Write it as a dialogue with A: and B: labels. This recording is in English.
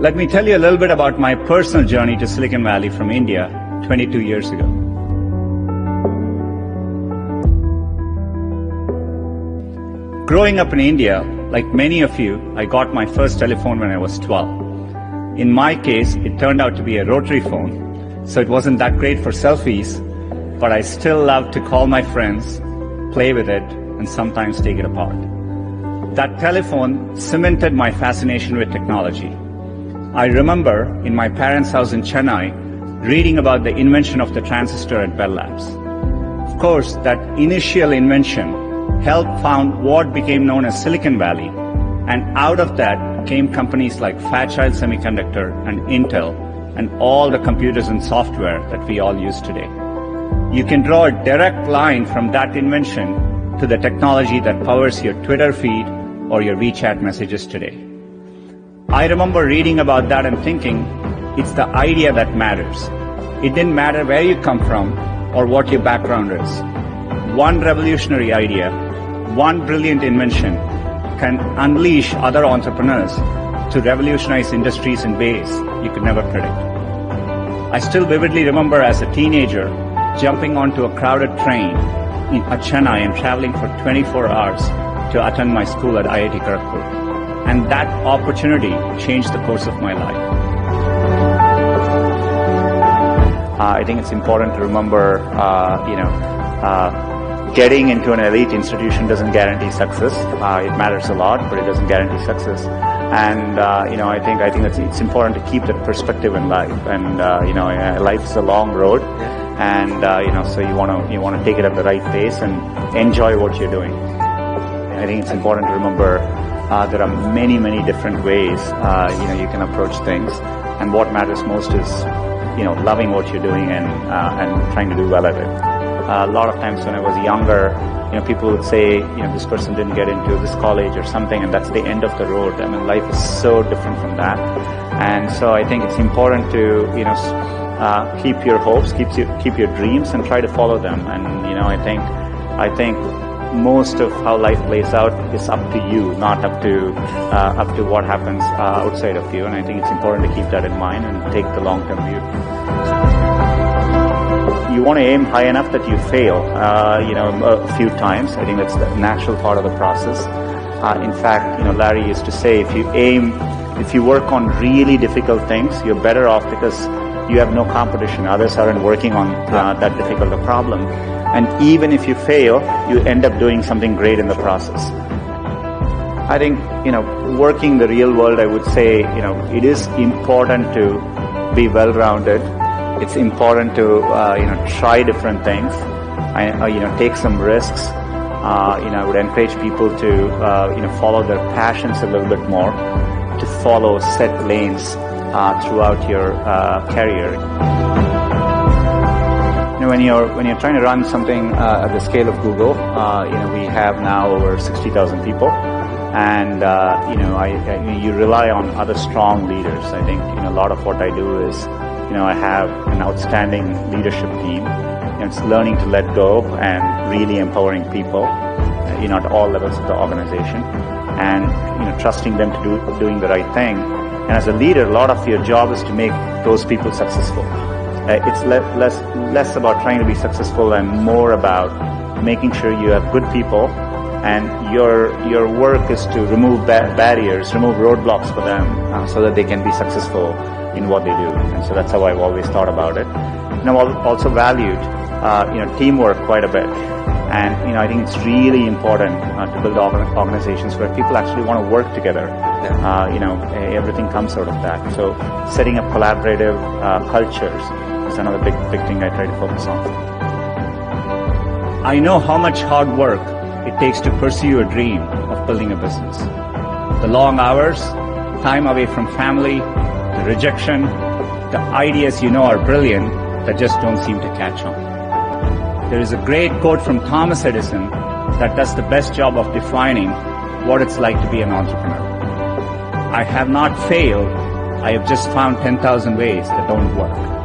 A: Let me tell you a little bit about my personal journey to Silicon Valley from India 22 years ago. Growing up in India, like many of you, I got my first telephone when I was 12. In my case, it turned out to be a rotary phone, so it wasn't that great for selfies, but I still loved to call my friends, play with it, and sometimes take it apart. That telephone cemented my fascination with technology. I remember in my parents' house in Chennai reading about the invention of the transistor at Bell Labs. Of course, that initial invention helped found what became known as Silicon Valley, and out of that came companies like Fairchild Semiconductor and Intel and all the computers and software that we all use today. You can draw a direct line from that invention to the technology that powers your Twitter feed or your WeChat messages today. I remember reading about that and thinking, it's the idea that matters. It didn't matter where you come from or what your background is. One revolutionary idea, one brilliant invention can unleash other entrepreneurs to revolutionize industries in ways you could never predict. I still vividly remember as a teenager jumping onto a crowded train in Chennai and traveling for 24 hours to attend my school at IIT Kharagpur. And that opportunity changed the course of my life. I think it's important to remember, getting into an elite institution doesn't guarantee success. It matters a lot, but it doesn't guarantee success. And I think it's important to keep that perspective in life. And life is a long road, and so you want to take it at the right pace and enjoy what you're doing. I think it's important to remember there are many different ways you can approach things, and what matters most is loving what you're doing and trying to do well at it. A lot of times when I was younger, people would say, this person didn't get into this college or something, and that's the end of the road. I mean, life is so different from that. And so I think it's important to, keep your hopes, keep your dreams, and try to follow them. And, I think most of how life plays out is up to you, not up to what happens outside of you. And I think it's important to keep that in mind and take the long-term view. You want to aim high enough that you fail, a few times. I think that's the natural part of the process. In fact, Larry used to say, if you work on really difficult things, you're better off because you have no competition. Others aren't working on that difficult a problem. And even if you fail, you end up doing something great in the process. I think, working the real world, I would say, it is important to be well-rounded. It's important to, try different things, take some risks. I would encourage people to, follow their passions a little bit more, to follow set lanes throughout your career. When you're trying to run something at the scale of Google, we have now over 60,000 people, and you rely on other strong leaders. I think a lot of what I do is, I have an outstanding leadership team. It's learning to let go and really empowering people, at all levels of the organization, and trusting them to doing the right thing. And as a leader, a lot of your job is to make those people successful. It's less about trying to be successful and more about making sure you have good people, and your work is to remove barriers, remove roadblocks for them, so that they can be successful in what they do. And so that's how I've always thought about it. I've also valued teamwork quite a bit, and I think it's really important to build organizations where people actually want to work together. Everything comes out of that. So setting up collaborative cultures is another big thing I try to focus on. I know how much hard work it takes to pursue your dream of building a business. The long hours, time away from family, the rejection, the ideas are brilliant that just don't seem to catch on. There is a great quote from Thomas Edison that does the best job of defining what it's like to be an entrepreneur. I have not failed, I have just found 10,000 ways that don't work.